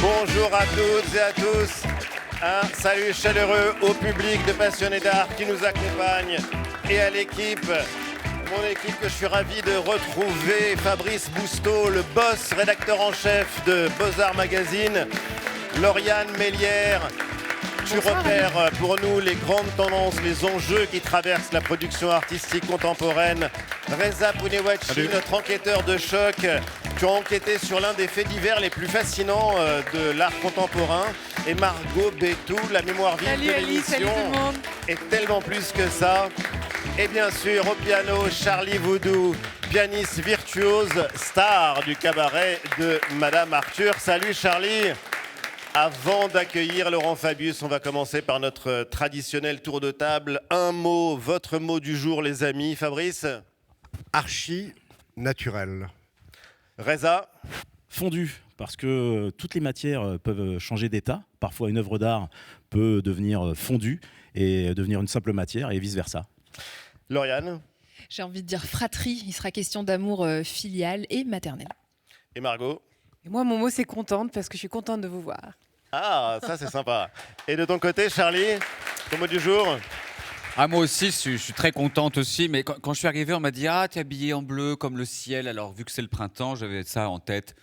Bonjour à toutes et à tous. Un salut chaleureux au public de passionnés d'art qui nous accompagne et à l'équipe. Mon équipe que je suis ravi de retrouver, Fabrice Bousteau, le boss, rédacteur en chef de Beaux-Arts Magazine, Lauriane Mélière. Tu repères pour nous les grandes tendances, les enjeux qui traversent la production artistique contemporaine. Reza Pounewachi, notre enquêteur de choc. Tu as enquêté sur l'un des faits divers les plus fascinants de l'art contemporain. Et Margot Bétou, la mémoire vive de l'émission, est tellement plus que ça. Et bien sûr, au piano, Charlie Voudou, pianiste virtuose, star du cabaret de Madame Arthur. Salut Charlie. Avant d'accueillir Laurent Fabius, on va commencer par notre traditionnel tour de table. Un mot, votre mot du jour, les amis. Fabrice? Archi-naturel. Reza? Fondu, parce que toutes les matières peuvent changer d'état. Parfois, une œuvre d'art peut devenir fondue et devenir une simple matière et vice-versa. Lauriane? J'ai envie de dire fratrie. Il sera question d'amour filial et maternel. Et Margot? Et moi, mon mot, c'est contente, parce que je suis contente de vous voir. Ah, ça c'est sympa. Et de ton côté, Charlie, ton mot du jour? Ah, moi aussi, je suis très contente aussi, mais quand je suis arrivé, on m'a dit « Ah, t'es habillée en bleu comme le ciel », alors vu que c'est le printemps, j'avais ça en tête.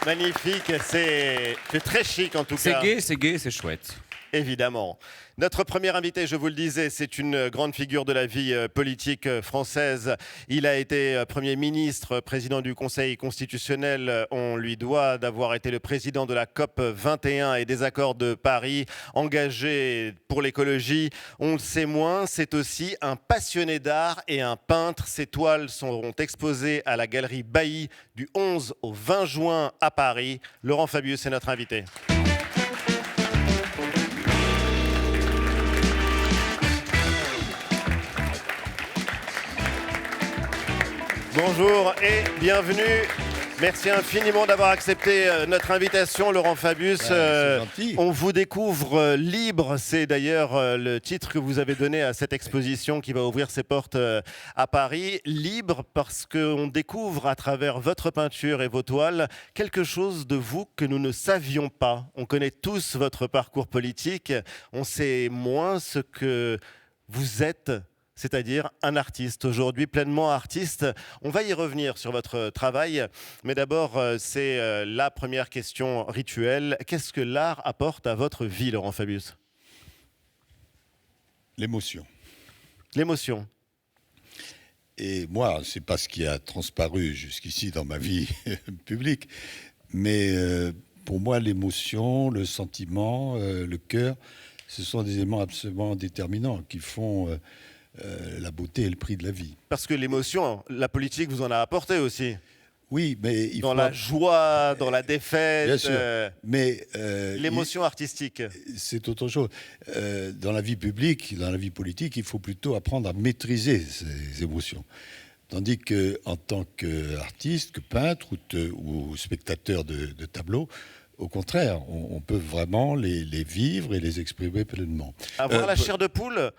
Magnifique, c'est très chic en tout cas. C'est gai, c'est chouette. Évidemment. Notre premier invité, je vous le disais, c'est une grande figure de la vie politique française. Il a été Premier ministre, président du Conseil constitutionnel. On lui doit d'avoir été le président de la COP 21 et des accords de Paris, engagé pour l'écologie. On le sait moins, c'est aussi un passionné d'art et un peintre. Ses toiles seront exposées à la galerie Bailly du 11 au 20 juin à Paris. Laurent Fabius est notre invité. Bonjour et bienvenue. Merci infiniment d'avoir accepté notre invitation, Laurent Fabius. On vous découvre libre. C'est d'ailleurs le titre que vous avez donné à cette exposition qui va ouvrir ses portes à Paris. Libre parce qu'on découvre à travers votre peinture et vos toiles quelque chose de vous que nous ne savions pas. On connaît tous votre parcours politique. On sait moins ce que vous êtes, c'est-à-dire un artiste, aujourd'hui pleinement artiste. On va y revenir sur votre travail, mais d'abord, c'est la première question rituelle. Qu'est-ce que l'art apporte à votre vie, Laurent Fabius? L'émotion. L'émotion. Et moi, c'est pas ce qui a transparu jusqu'ici dans ma vie publique, mais pour moi, l'émotion, le sentiment, le cœur, ce sont des éléments absolument déterminants qui font la beauté et le prix de la vie. Parce que l'émotion, la politique vous en a apporté aussi. Oui, mais dans la joie, dans la défaite, bien sûr. Mais l'émotion artistique. C'est autre chose. Dans la vie publique, dans la vie politique, il faut plutôt apprendre à maîtriser ces émotions. Tandis qu'en tant qu'artiste, que peintre ou spectateur de tableaux, au contraire, on peut vraiment les vivre et les exprimer pleinement. Avoir la chair de poule.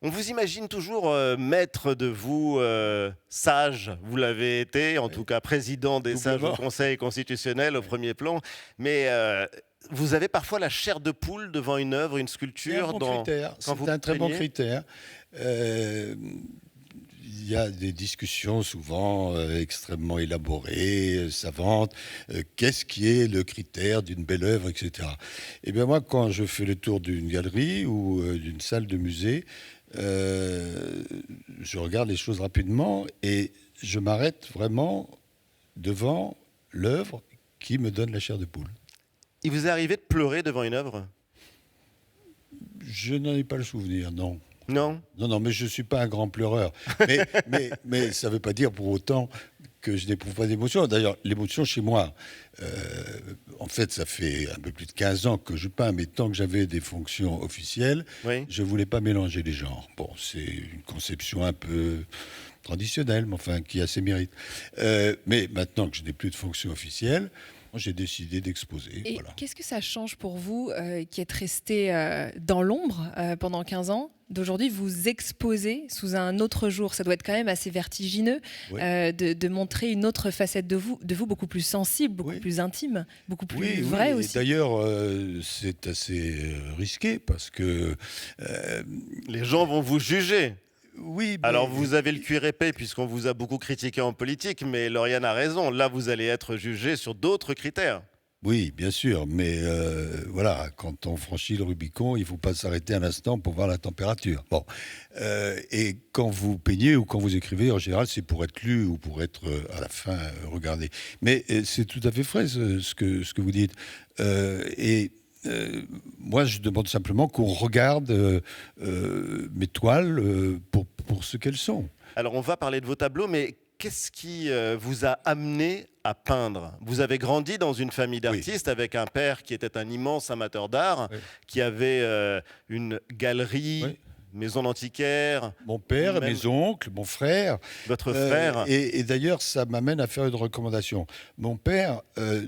On vous imagine toujours maître de vous, sage, vous l'avez été, en tout cas président des sages au Conseil constitutionnel au premier plan, mais vous avez parfois la chair de poule devant une œuvre, une sculpture. C'est un très bon critère. Il y a des discussions souvent extrêmement élaborées, savantes. Qu'est-ce qui est le critère d'une belle œuvre, etc. Et bien moi, quand je fais le tour d'une galerie ou d'une salle de musée, je regarde les choses rapidement et je m'arrête vraiment devant l'œuvre qui me donne la chair de poule. Il vous est arrivé de pleurer devant une œuvre? Je n'en ai pas le souvenir, non. Non, mais je ne suis pas un grand pleureur. Mais ça ne veut pas dire pour autant que je n'éprouve pas d'émotion. D'ailleurs, l'émotion chez moi, en fait, ça fait un peu plus de 15 ans que je peins, mais tant que j'avais des fonctions officielles, je ne voulais pas mélanger les genres. Bon, c'est une conception un peu traditionnelle, mais enfin, qui a ses mérites. Mais maintenant que je n'ai plus de fonctions officielles, J'ai décidé d'exposer. Et Voilà. qu'est-ce que ça change pour vous, qui êtes resté dans l'ombre pendant 15 ans, d'aujourd'hui vous exposer sous un autre jour? Ça doit être quand même assez vertigineux Oui. de montrer une autre facette de vous beaucoup plus sensible, beaucoup Oui. plus intime, beaucoup plus Oui, vraie et aussi. d'ailleurs, c'est assez risqué parce que... Les gens vont vous juger. oui, mais- Alors vous avez le cuir épais puisqu'on vous a beaucoup critiqué en politique, mais Lauriane a raison. Là, vous allez être jugé sur d'autres critères. Oui, bien sûr, mais voilà, quand on franchit le Rubicon, il ne faut pas s'arrêter un instant pour voir la température. Bon, et quand vous peignez ou quand vous écrivez, en général, c'est pour être lu ou pour être à la fin regardé. Mais c'est tout à fait frais ce que vous dites. Moi, je demande simplement qu'on regarde mes toiles pour ce qu'elles sont. Alors on va parler de vos tableaux, mais qu'est-ce qui vous a amené à peindre? Vous avez grandi dans une famille d'artistes avec un père qui était un immense amateur d'art, Oui. qui avait une galerie, Oui. maison d'antiquaire, Mon père, Même- mes oncles, mon frère. votre frère. Et d'ailleurs, ça m'amène à faire une recommandation. Mon père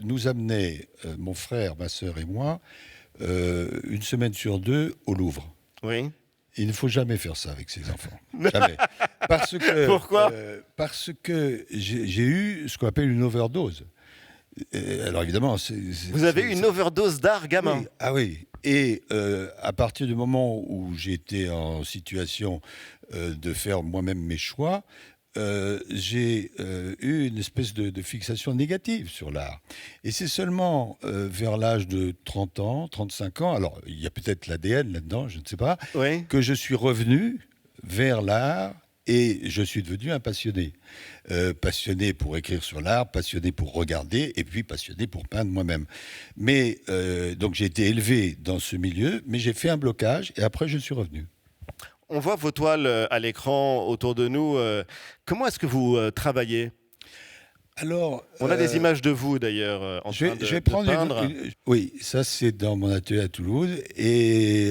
nous amenait, mon frère, ma sœur et moi, une semaine sur 2 au Louvre. Oui. Il ne faut jamais faire ça avec ses enfants. Jamais. Parce que, Pourquoi parce que j'ai eu ce qu'on appelle une overdose. Alors évidemment, Vous avez eu une overdose d'art gamin. Oui. Ah oui. Et à partir du moment où j'étais en situation de faire moi-même mes choix, j'ai eu une espèce de fixation négative sur l'art. Et c'est seulement vers l'âge de 30 ans, 35 ans, alors il y a peut-être l'ADN là-dedans, je ne sais pas, Oui. que je suis revenu vers l'art et je suis devenu un passionné. Passionné pour écrire sur l'art, passionné pour regarder et puis passionné pour peindre moi-même. Mais donc j'ai été élevé dans ce milieu, mais j'ai fait un blocage et après je suis revenu. On voit vos toiles à l'écran autour de nous. Comment est-ce que vous travaillez? Alors, On a des images de vous d'ailleurs en train de, je vais de prendre peindre. Oui, ça c'est dans mon atelier à Toulouse. Et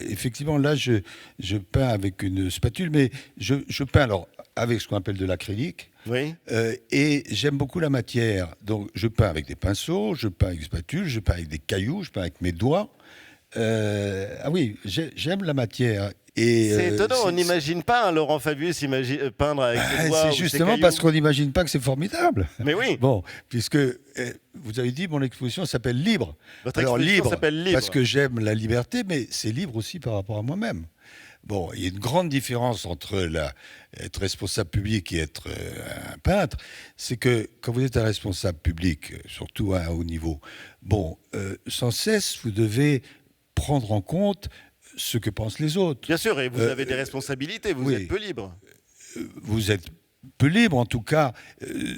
effectivement, là, je peins avec une spatule, mais je peins alors avec ce qu'on appelle de l'acrylique. Oui. Et j'aime beaucoup la matière. Donc, je peins avec des pinceaux, je peins avec des spatules, je peins avec des cailloux, je peins avec mes doigts. Ah oui, j'aime la matière. C'est étonnant, on n'imagine pas un Laurent Fabius peindre avec ses doigts. C'est ou ses justement cailloux. parce qu'on n'imagine pas que c'est formidable. Mais oui, Bon, puisque vous avez dit mon exposition s'appelle Libre. votre Alors exposition libre, s'appelle Libre. parce que j'aime la liberté, mais c'est libre aussi par rapport à moi-même. Bon, il y a une grande différence entre être responsable public et être un peintre. C'est que quand vous êtes un responsable public, surtout à un haut niveau, bon, sans cesse, vous devez prendre en compte ce que pensent les autres. Bien sûr, et vous avez des responsabilités, vous oui. êtes peu libre. Vous êtes peu libre, en tout cas,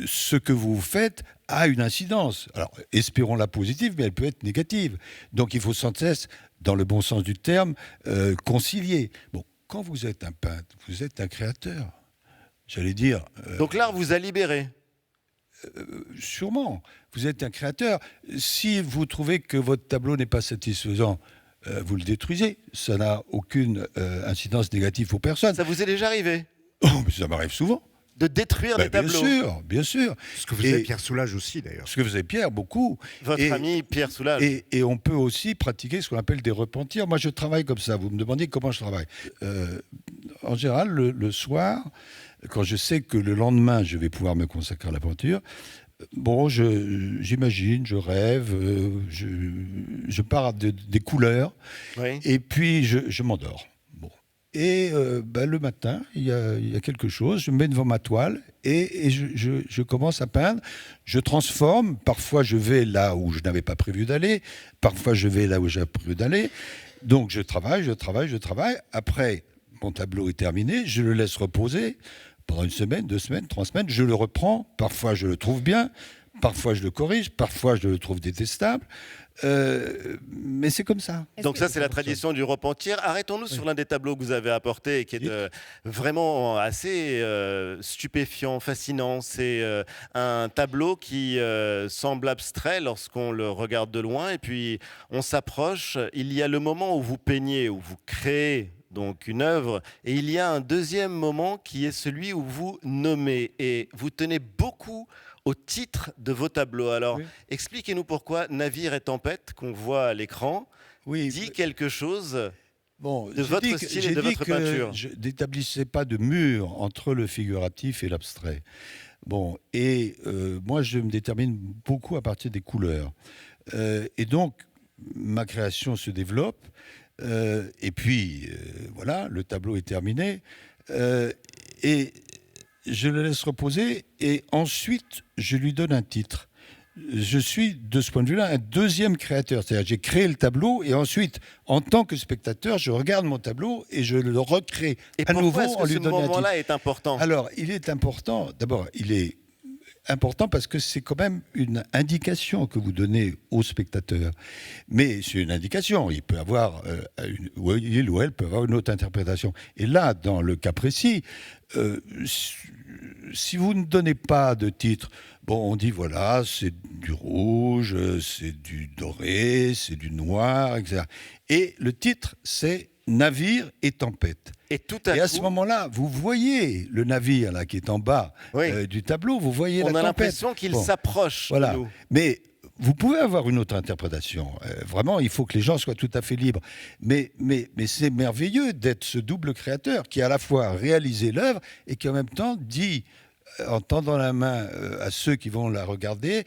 ce que vous faites a une incidence. Alors, espérons-la positive, mais elle peut être négative. Donc, il faut sans cesse, dans le bon sens du terme, concilier. Bon, quand vous êtes un peintre, vous êtes un créateur. J'allais dire... Donc l'art vous a libéré. Sûrement, vous êtes un créateur. Si vous trouvez que votre tableau n'est pas satisfaisant, vous le détruisez. Ça n'a aucune incidence négative pour personne. Ça vous est déjà arrivé Oh, mais ça m'arrive souvent. de détruire des Bien tableaux? sûr, bien sûr. Ce que vous Et- avez Pierre Soulages aussi, d'ailleurs. Ce que vous avez, Pierre, beaucoup. Votre Et- ami Pierre Soulages. Et on peut aussi pratiquer ce qu'on appelle des repentirs. Moi, je travaille comme ça. Vous me demandez comment je travaille. En général, le soir, quand je sais que le lendemain, je vais pouvoir me consacrer à la peinture, bon, j'imagine, je rêve, je pars des couleurs, Oui. et puis je m'endors. Bon. Et le matin, il y a quelque chose, je me mets devant ma toile et je commence à peindre. Je transforme, parfois je vais là où je n'avais pas prévu d'aller, parfois je vais là où j'avais prévu d'aller. Donc je travaille. Après, mon tableau est terminé, je le laisse reposer pendant 1 semaine, 2 semaines, 3 semaines. Je le reprends, parfois je le trouve bien, parfois je le corrige, parfois je le trouve détestable. Mais c'est comme ça. Donc ça, c'est la tradition du repentir. Arrêtons-nous sur l'un des tableaux que vous avez apporté et qui est vraiment assez stupéfiant, fascinant. C'est un tableau qui semble abstrait lorsqu'on le regarde de loin. Et puis, on s'approche. Il y a le moment où vous peignez, où vous créez donc une œuvre. Et il y a un deuxième moment qui est celui où vous nommez. Et vous tenez beaucoup au titre de vos tableaux. Alors, Oui. expliquez-nous pourquoi Navire et tempête, qu'on voit à l'écran, Oui, dit quelque chose. bon, de j'ai votre dit que- style et j'ai de dit votre que peinture. je n'établissais pas de mur entre le figuratif et l'abstrait. Bon, et moi, je me détermine beaucoup à partir des couleurs. Et donc, ma création se développe. Et puis, voilà, le tableau est terminé. Et je le laisse reposer. Et ensuite, je lui donne un titre. Je suis, de ce point de vue-là, un deuxième créateur. C'est-à-dire, j'ai créé le tableau et ensuite, en tant que spectateur, je regarde mon tableau et je le recrée Et à nouveau pourquoi est-ce en que lui ce donnant un titre. moment-là est important? Alors, il est important. D'abord, il est important parce que c'est quand même une indication que vous donnez au spectateur. Mais c'est une indication. Il peut avoir, il ou elle peut avoir une autre interprétation. Et là, dans le cas précis, si vous ne donnez pas de titre, bon, on dit voilà, c'est du rouge, c'est du doré, c'est du noir, etc. Et le titre, c'est Navire et tempête. Et tout Et à coup, ce moment-là, vous voyez le navire là qui est en bas Oui. du tableau, vous voyez on la a tempête. l'impression qu'il Bon, s'approche voilà. de nous. Mais vous pouvez avoir une autre interprétation. Vraiment, il faut que les gens soient tout à fait libres. Mais c'est merveilleux d'être ce double créateur qui à la fois a réalisé l'œuvre et qui en même temps dit, en tendant la main à ceux qui vont la regarder,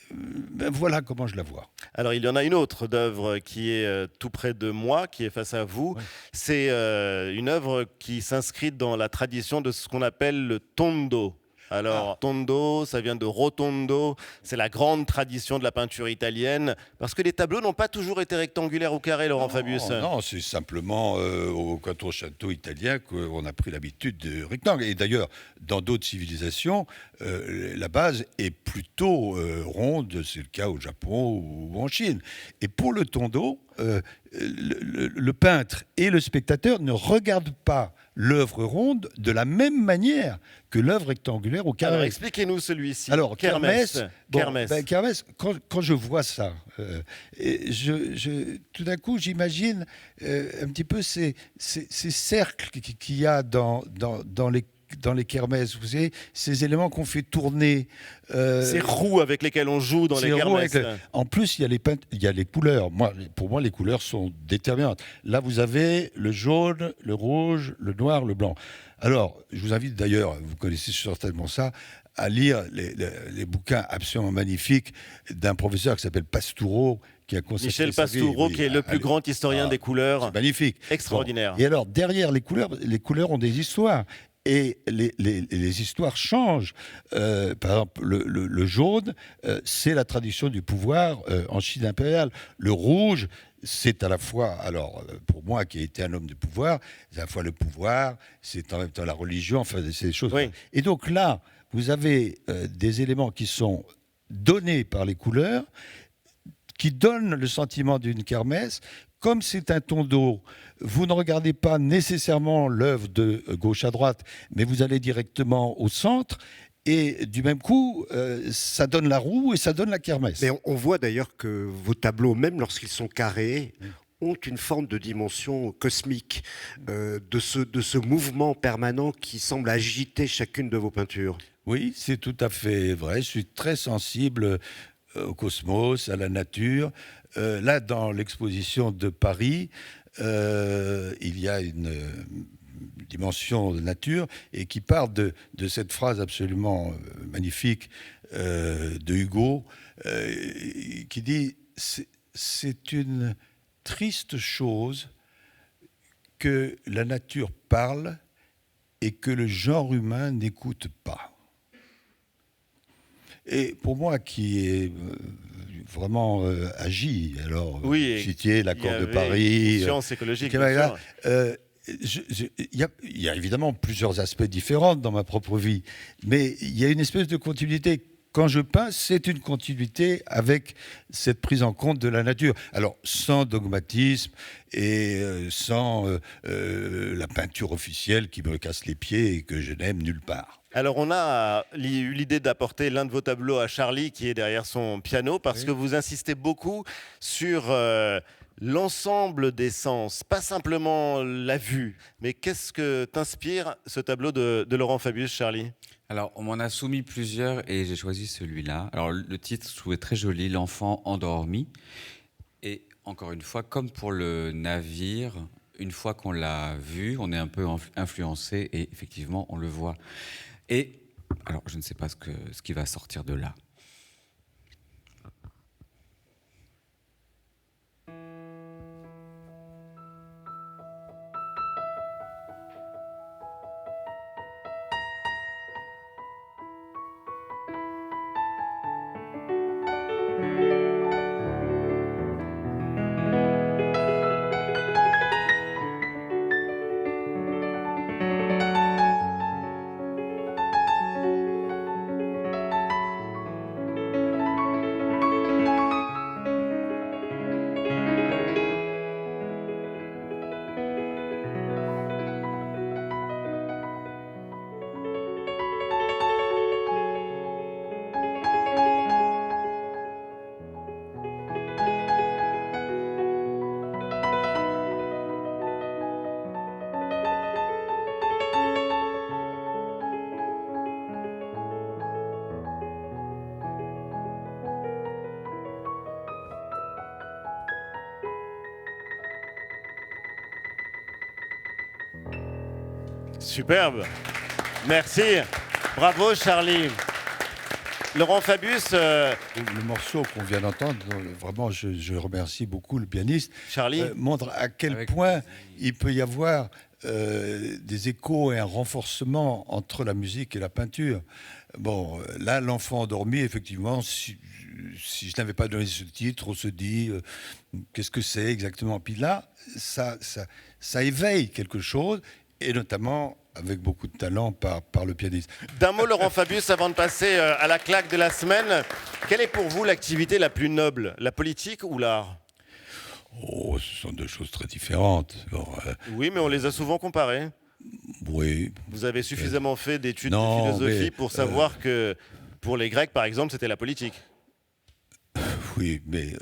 ben voilà comment je la vois. Alors, il y en a une autre d'œuvre qui est tout près de moi, qui est face à vous. Ouais. C'est une œuvre qui s'inscrit dans la tradition de ce qu'on appelle le tondo. Alors, tondo, ça vient de rotondo, c'est la grande tradition de la peinture italienne, parce que les tableaux n'ont pas toujours été rectangulaires ou carrés, Laurent Fabius. Non, c'est simplement au château italien qu'on a pris l'habitude de rectangle. Et d'ailleurs, dans d'autres civilisations, la base est plutôt ronde, c'est le cas au Japon ou en Chine. Et pour le tondo, le peintre et le spectateur ne regardent pas l'œuvre ronde de la même manière que l'œuvre rectangulaire ou carrée. Alors, expliquez-nous celui-ci. Alors, Kermès, Kermès. Kermès, quand je vois ça, tout d'un coup, j'imagine un petit peu ces cercles qu'il y a dans les kermesses, vous savez, ces éléments qu'on fait tourner. Ces roues avec lesquelles on joue dans les ces roues kermesses. En plus, il y a les couleurs. Pour moi, les couleurs sont déterminantes. Là, vous avez le jaune, le rouge, le noir, le blanc. Alors, je vous invite d'ailleurs, vous connaissez certainement ça, à lire les bouquins absolument magnifiques d'un professeur qui s'appelle Pastoureau, qui a consacré Michel sa vie, Pastoureau, oui, qui est le plus grand historien des couleurs. C'est magnifique. Extraordinaire. Bon. Et alors, derrière les couleurs ont des histoires. Et les histoires changent. Par exemple, le jaune, c'est la tradition du pouvoir en Chine impériale. Le rouge, c'est à la fois, alors pour moi qui ai été un homme de pouvoir, c'est à la fois le pouvoir, c'est en même temps la religion, enfin c'est des choses. Oui. Et donc là, vous avez des éléments qui sont donnés par les couleurs, qui donnent le sentiment d'une kermesse. Comme c'est un tondo, vous ne regardez pas nécessairement l'œuvre de gauche à droite, mais vous allez directement au centre. Et du même coup, ça donne la roue et ça donne la kermesse. Mais on voit d'ailleurs que vos tableaux, même lorsqu'ils sont carrés, ont une forme de dimension cosmique, de ce mouvement permanent qui semble agiter chacune de vos peintures. Oui, c'est tout à fait vrai. Je suis très sensible au cosmos, à la nature. Là, dans l'exposition de Paris, il y a une dimension de nature et qui part de cette phrase absolument magnifique de Hugo qui dit c'est une triste chose que la nature parle et que le genre humain n'écoute pas. Et pour moi qui est vraiment agi, alors Oui, citiez l'accord de avait Paris, science écologique, il bien sûr. y a évidemment plusieurs aspects différents dans ma propre vie, mais il y a une espèce de continuité. Quand je peins, c'est une continuité avec cette prise en compte de la nature. Alors, sans dogmatisme et sans la peinture officielle qui me casse les pieds et que je n'aime nulle part. Alors, on a eu l'idée d'apporter l'un de vos tableaux à Charlie, qui est derrière son piano, parce que vous insistez beaucoup sur l'ensemble des sens, pas simplement la vue. Mais qu'est-ce que t'inspire ce tableau de Laurent Fabius, Charlie? Alors, on m'en a soumis plusieurs et j'ai choisi celui-là. Alors, le titre, je trouvais très joli, L'enfant endormi. Et encore une fois, comme pour le navire, une fois qu'on l'a vu, on est un peu influencé et effectivement, on le voit. Et alors, je ne sais pas ce qui va sortir de là. Superbe. Merci. Bravo, Charlie. Laurent Fabius, Le morceau qu'on vient d'entendre, vraiment, je remercie beaucoup le pianiste, Charlie. montre à quel Avec point il peut y avoir des échos et un renforcement entre la musique et la peinture. Bon, là, l'enfant endormi, effectivement, si je n'avais pas donné ce titre, on se dit qu'est-ce que c'est exactement. Puis là, ça éveille quelque chose, et notamment avec beaucoup de talent par le pianiste. D'un mot, Laurent Fabius, avant de passer à la claque de la semaine, quelle est pour vous l'activité la plus noble, la politique ou l'art? Oh, ce sont deux choses très différentes. Alors, Oui, mais on les a souvent comparées. oui, Vous avez suffisamment fait d'études Non, de philosophie mais, pour savoir que pour les Grecs, par exemple, c'était la politique. oui, mais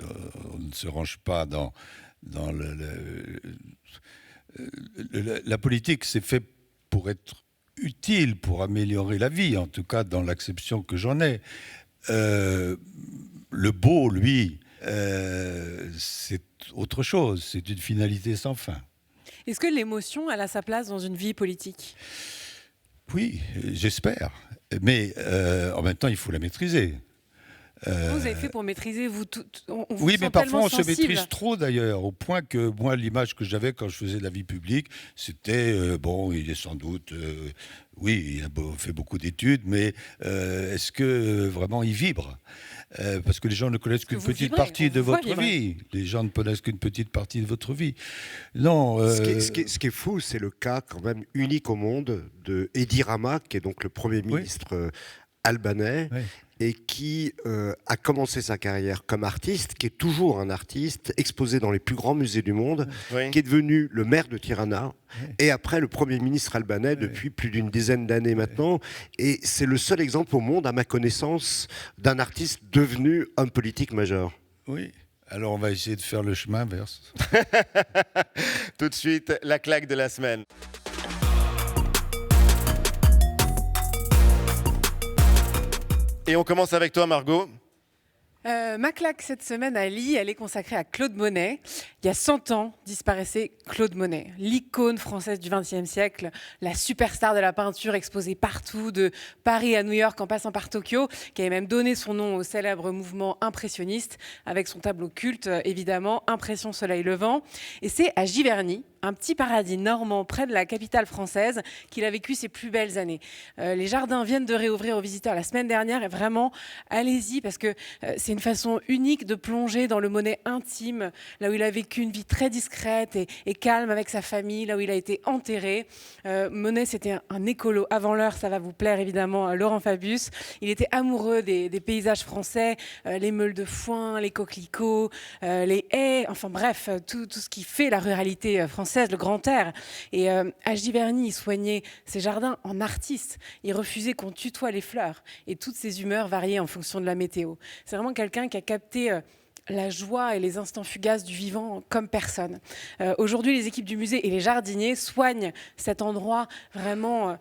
on ne se range pas dans la politique, c'est fait pour être utile, pour améliorer la vie, en tout cas dans l'acception que j'en ai. Le beau, lui, c'est autre chose, c'est une finalité sans fin. Est-ce que l'émotion, elle a sa place dans une vie politique? Oui, j'espère, mais en même temps, il faut la maîtriser. Comment vous avez fait pour maîtriser vous tout on vous Oui, sent mais parfois tellement on se sensible. maîtrise trop d'ailleurs, au point que moi, l'image que j'avais quand je faisais de la vie publique, c'était, bon, il est sans doute, oui, il a fait beaucoup d'études, mais est-ce que vraiment il vibre? Parce que les gens ne connaissent qu'une vous petite vibrez, partie on de vous voit votre vibrer. vie. Les gens ne connaissent qu'une petite partie de votre vie. Non. Ce qui est fou, c'est le cas quand même unique au monde de Edi Rama, qui est donc le Premier ministre albanais, Oui. et qui a commencé sa carrière comme artiste, qui est toujours un artiste, exposé dans les plus grands musées du monde, Oui. qui est devenu le maire de Tirana, et après le Premier ministre albanais depuis plus d'une dizaine d'années maintenant. Et c'est le seul exemple au monde, à ma connaissance, d'un artiste devenu homme politique majeur. Oui. Alors on va essayer de faire le chemin inverse. Tout de suite, la claque de la semaine. Et on commence avec toi, Margot. Ma claque cette semaine à Lille, elle est consacrée à Claude Monet. Il y a 100 ans, disparaissait Claude Monet, l'icône française du XXe siècle, la superstar de la peinture exposée partout, de Paris à New York en passant par Tokyo, qui avait même donné son nom au célèbre mouvement impressionniste, avec son tableau culte, évidemment, Impression Soleil Levant. Et c'est à Giverny, un petit paradis normand près de la capitale française, qu'il a vécu ses plus belles années. Les jardins viennent de réouvrir aux visiteurs la semaine dernière, et vraiment, allez-y, parce que c'est une façon unique de plonger dans le Monet intime, là où il a vécu une vie très discrète et calme avec sa famille, là où il a été enterré. Monet, c'était un écolo avant l'heure, ça va vous plaire évidemment, Laurent Fabius. Il était amoureux des paysages français, les meules de foin, les coquelicots, les haies, enfin bref, tout ce qui fait la ruralité française, le grand air. Et à Giverny, il soignait ses jardins en artiste. Il refusait qu'on tutoie les fleurs. Et toutes ses humeurs variaient en fonction de la météo. C'est vraiment quelqu'un qui a capté la joie et les instants fugaces du vivant comme personne. Aujourd'hui, les équipes du musée et les jardiniers soignent cet endroit vraiment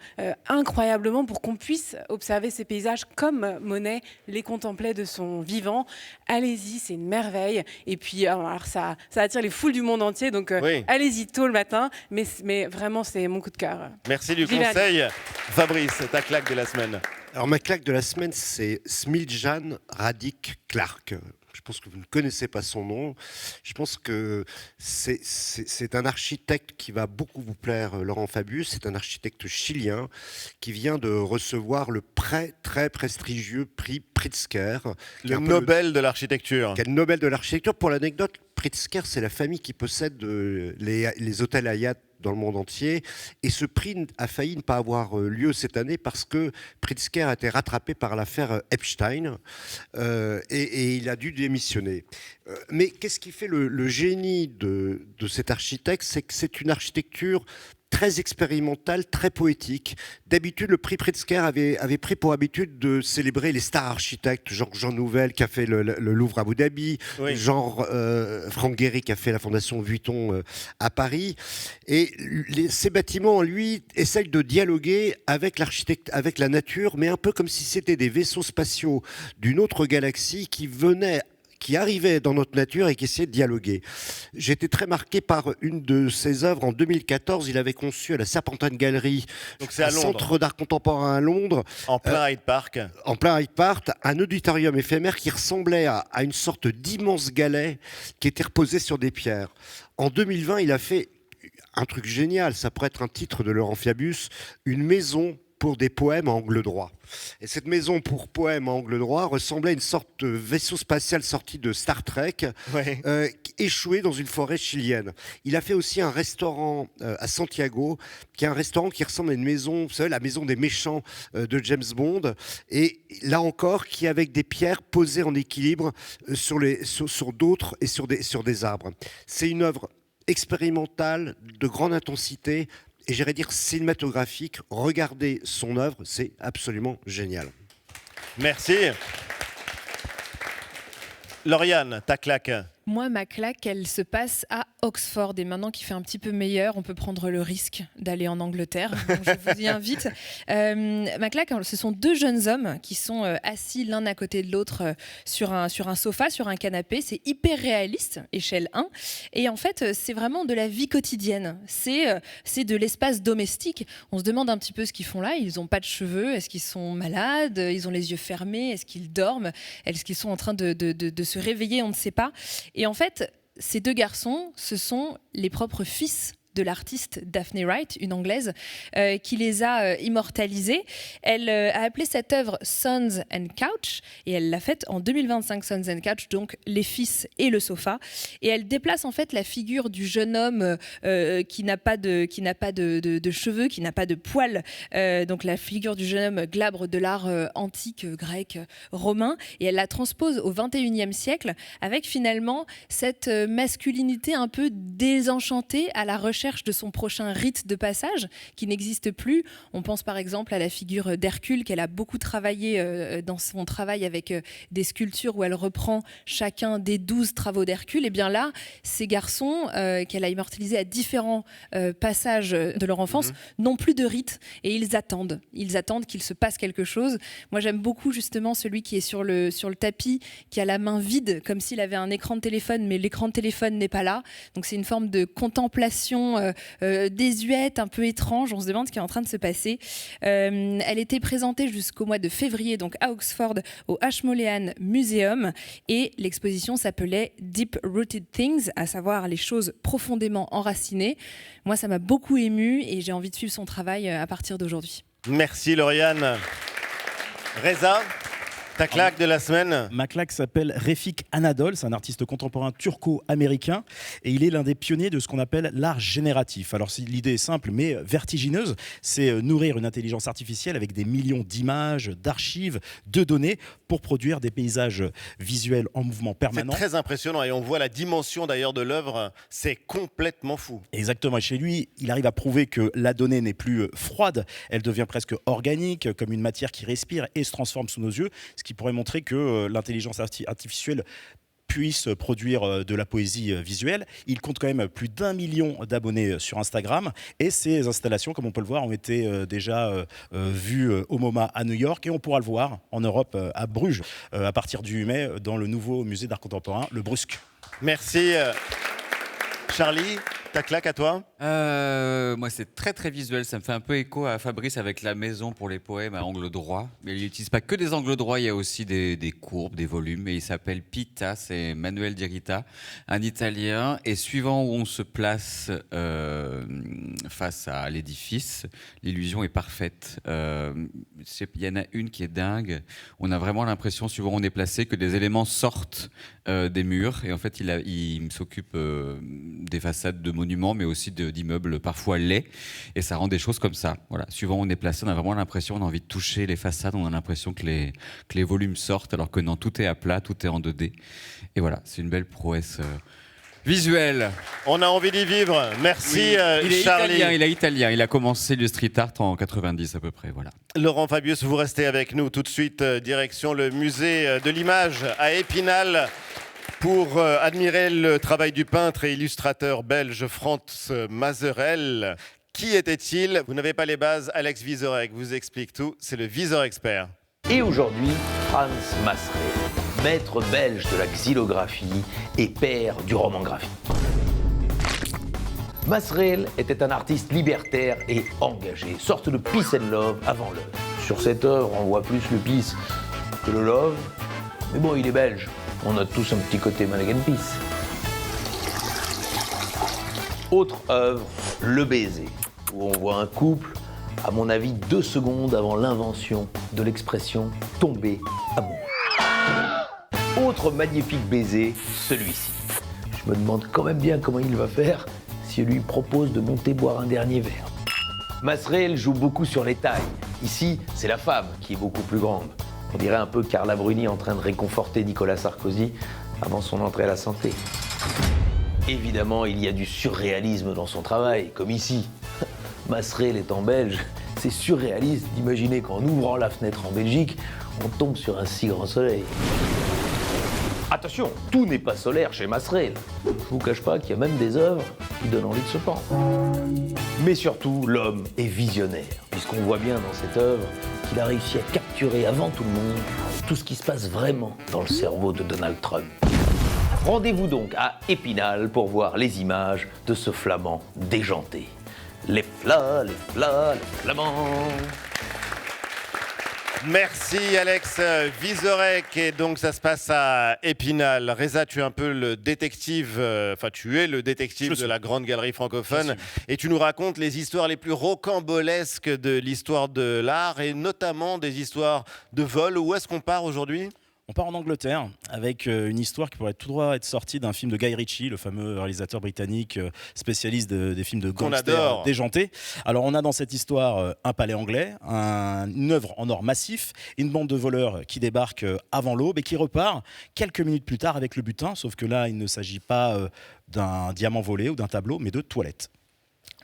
incroyablement pour qu'on puisse observer ces paysages comme Monet les contemplait de son vivant. Allez-y, c'est une merveille. Et puis, alors ça attire les foules du monde entier, donc allez-y tôt le matin, mais vraiment, c'est mon coup de cœur. Merci du Vive conseil. Fabrice, ta claque de la semaine. Alors ma claque de la semaine, c'est Smiljan Radic Clark. Je pense que vous ne connaissez pas son nom. Je pense que c'est un architecte qui va beaucoup vous plaire, Laurent Fabius. C'est un architecte chilien qui vient de recevoir le très prestigieux prix Pritzker. Le Nobel de l'architecture. Qui est le Nobel de l'architecture. Pour l'anecdote, Pritzker, c'est la famille qui possède les hôtels Hyatt dans le monde entier. Et ce prix a failli ne pas avoir lieu cette année parce que Pritzker a été rattrapé par l'affaire Epstein et il a dû démissionner. Mais qu'est-ce qui fait le génie de cet architecte? C'est que c'est une architecture très expérimentale, très poétique. D'habitude, le prix Pritzker avait pris pour habitude de célébrer les stars architectes, genre Jean Nouvel qui a fait le Louvre à Abu Dhabi, genre Franck Gehry qui a fait la Fondation Vuitton à Paris. Et ces bâtiments, lui, essayent de dialoguer avec l'architecte, avec la nature, mais un peu comme si c'était des vaisseaux spatiaux d'une autre galaxie qui arrivait dans notre nature et qui essayait de dialoguer. J'ai été très marqué par une de ses œuvres. En 2014, il avait conçu à la Serpentine Gallery, un centre d'art contemporain à Londres. En plein Hyde Park. En plein Hyde Park, un auditorium éphémère qui ressemblait à une sorte d'immense galet qui était reposé sur des pierres. En 2020, il a fait un truc génial, ça pourrait être un titre de Laurent Fabius, une maison pour des poèmes à angle droit. Et cette maison pour poèmes à angle droit ressemblait à une sorte de vaisseau spatial sorti de Star Trek, échoué dans une forêt chilienne. Il a fait aussi un restaurant à Santiago, qui est un restaurant qui ressemble à une maison, vous savez, la maison des méchants de James Bond, et là encore, qui est avec des pierres posées en équilibre sur d'autres et sur des arbres. C'est une œuvre expérimentale, de grande intensité, et j'irais dire cinématographique. Regardez son œuvre, c'est absolument génial. Merci. Lauriane, ta claque. Moi, ma claque, elle se passe à Oxford. Et maintenant qu'il fait un petit peu meilleur, on peut prendre le risque d'aller en Angleterre. Donc, je vous y invite. Ma claque, ce sont deux jeunes hommes qui sont assis l'un à côté de l'autre sur un sofa, sur un canapé. C'est hyper réaliste, échelle 1. Et en fait, c'est vraiment de la vie quotidienne. C'est de l'espace domestique. On se demande un petit peu ce qu'ils font là. Ils n'ont pas de cheveux. Est-ce qu'ils sont malades? Ils ont les yeux fermés. Est-ce qu'ils dorment? Est-ce qu'ils sont en train de se réveiller? On ne sait pas. Et en fait, ces deux garçons, ce sont les propres fils de l'artiste Daphne Wright, une Anglaise, qui les a immortalisés. Elle a appelé cette œuvre Sons and Couch, et elle l'a faite en 2025, Sons and Couch, donc les fils et le sofa. Et elle déplace en fait la figure du jeune homme qui n'a pas de cheveux, qui n'a pas de poils, donc la figure du jeune homme glabre de l'art antique, grec, romain, et elle la transpose au XXIe siècle avec finalement cette masculinité un peu désenchantée à la recherche de son prochain rite de passage qui n'existe plus. On pense par exemple à la figure d'Hercule qu'elle a beaucoup travaillé dans son travail avec des sculptures où elle reprend chacun des 12 travaux d'Hercule. Et bien là, ces garçons qu'elle a immortalisés à différents passages de leur enfance n'ont plus de rite et ils attendent qu'il se passe quelque chose. Moi j'aime beaucoup justement celui qui est sur le tapis, qui a la main vide comme s'il avait un écran de téléphone, mais l'écran de téléphone n'est pas là. Donc c'est une forme de contemplation désuète, un peu étrange. On se demande ce qui est en train de se passer. Elle était présentée jusqu'au mois de février, donc à Oxford, au Ashmolean Museum, et l'exposition s'appelait Deep Rooted Things, à savoir les choses profondément enracinées. Moi, ça m'a beaucoup émue et j'ai envie de suivre son travail à partir d'aujourd'hui. Merci Lauriane. Reza, ta claque de la semaine? Ma claque s'appelle Refik Anadol, c'est un artiste contemporain turco-américain et il est l'un des pionniers de ce qu'on appelle l'art génératif. Alors l'idée est simple mais vertigineuse, c'est nourrir une intelligence artificielle avec des millions d'images, d'archives, de données pour produire des paysages visuels en mouvement permanent. C'est très impressionnant et on voit la dimension d'ailleurs de l'œuvre, c'est complètement fou. Exactement, et chez lui, il arrive à prouver que la donnée n'est plus froide, elle devient presque organique, comme une matière qui respire et se transforme sous nos yeux, ce qui pourrait montrer que l'intelligence artificielle puisse produire de la poésie visuelle. Il compte quand même plus d'1 million d'abonnés sur Instagram et ses installations, comme on peut le voir, ont été déjà vues au MoMA à New York et on pourra le voir en Europe à Bruges à partir du 8 mai dans le nouveau musée d'art contemporain, le Brusque. Merci. Charlie, ta claque à toi? Moi, c'est très très visuel. Ça me fait un peu écho à Fabrice avec la maison pour les poèmes à angle droit. Mais il n'utilise pas que des angles droits, il y a aussi des courbes, des volumes. Et il s'appelle Pita, c'est Manuel Di Rita, un Italien. Et suivant où on se place face à l'édifice, l'illusion est parfaite. Il y en a une qui est dingue. On a vraiment l'impression, suivant où on est placé, que des éléments sortent des murs. Et en fait, il s'occupe des façades de monuments, mais aussi d'immeubles parfois laids, et ça rend des choses comme ça. Voilà. Suivant où on est placé, on a vraiment l'impression, on a envie de toucher les façades, on a l'impression que les volumes sortent, alors que non, tout est à plat, tout est en 2D. Et voilà, c'est une belle prouesse visuelle. On a envie d'y vivre. Merci, il est Charlie. italien, il a commencé le street art en 90 à peu près. Voilà. Laurent Fabius, vous restez avec nous tout de suite, direction le musée de l'image à Épinal, pour admirer le travail du peintre et illustrateur belge Frans Mazerel. Qui était-il? Vous n'avez pas les bases, Alex Vizorek vous explique tout, c'est le Viseur Expert. Et aujourd'hui, Frans Mazerel, maître belge de la xylographie et père du roman graphique. Mazerel était un artiste libertaire et engagé, sorte de peace and love avant l'œuvre. Sur cette œuvre, on voit plus le peace que le love, mais bon, il est belge. On a tous un petit côté Mulligan Peace. Autre œuvre, Le baiser, où on voit un couple, à mon avis, 2 secondes avant l'invention de l'expression tomber amoureux. Autre magnifique baiser, celui-ci. Je me demande quand même bien comment il va faire si je lui propose de monter boire un dernier verre. Mazerel joue beaucoup sur les tailles. Ici, c'est la femme qui est beaucoup plus grande. On dirait un peu Carla Bruni en train de réconforter Nicolas Sarkozy avant son entrée à la santé. Évidemment, il y a du surréalisme dans son travail, comme ici. Mazerel étant belge, c'est surréaliste d'imaginer qu'en ouvrant la fenêtre en Belgique, on tombe sur un si grand soleil. Attention, tout n'est pas solaire chez Mazerel. Je vous cache pas qu'il y a même des œuvres qui donnent envie de se pendre. Mais surtout, l'homme est visionnaire, puisqu'on voit bien dans cette œuvre qu'il a réussi à capturer avant tout le monde tout ce qui se passe vraiment dans le cerveau de Donald Trump. Rendez-vous donc à Épinal pour voir les images de ce flamand déjanté. Les plats, les flamands. Merci Alex Vizorek. Et donc ça se passe à Épinal. Reza, tu es un peu le détective, tu es le détective de la Grande Galerie francophone. Et tu nous racontes les histoires les plus rocambolesques de l'histoire de l'art et notamment des histoires de vol. Où est-ce qu'on part aujourd'hui ? On part en Angleterre avec une histoire qui pourrait tout droit être sortie d'un film de Guy Ritchie, le fameux réalisateur britannique spécialiste des films de gangsters déjantés. Alors on a dans cette histoire un palais anglais, une œuvre en or massif, une bande de voleurs qui débarquent avant l'aube et qui repart quelques minutes plus tard avec le butin, sauf que là il ne s'agit pas d'un diamant volé ou d'un tableau, mais de toilettes.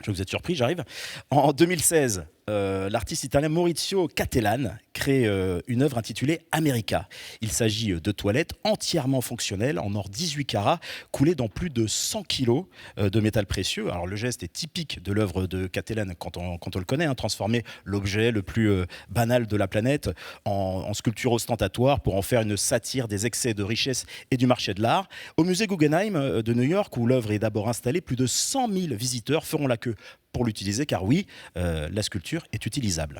Je vais vous être surpris, j'arrive. En 2016, l'artiste italien Maurizio Cattelan crée une œuvre intitulée America. Il s'agit de toilettes entièrement fonctionnelles en or 18 carats, coulées dans plus de 100 kilos de métal précieux. Alors le geste est typique de l'œuvre de Cattelan quand on le connaît, transformer l'objet le plus banal de la planète en sculpture ostentatoire pour en faire une satire des excès de richesse et du marché de l'art. Au musée Guggenheim de New York, où l'œuvre est d'abord installée, plus de 100 000 visiteurs feront la queue pour l'utiliser, car oui, la sculpture est utilisable.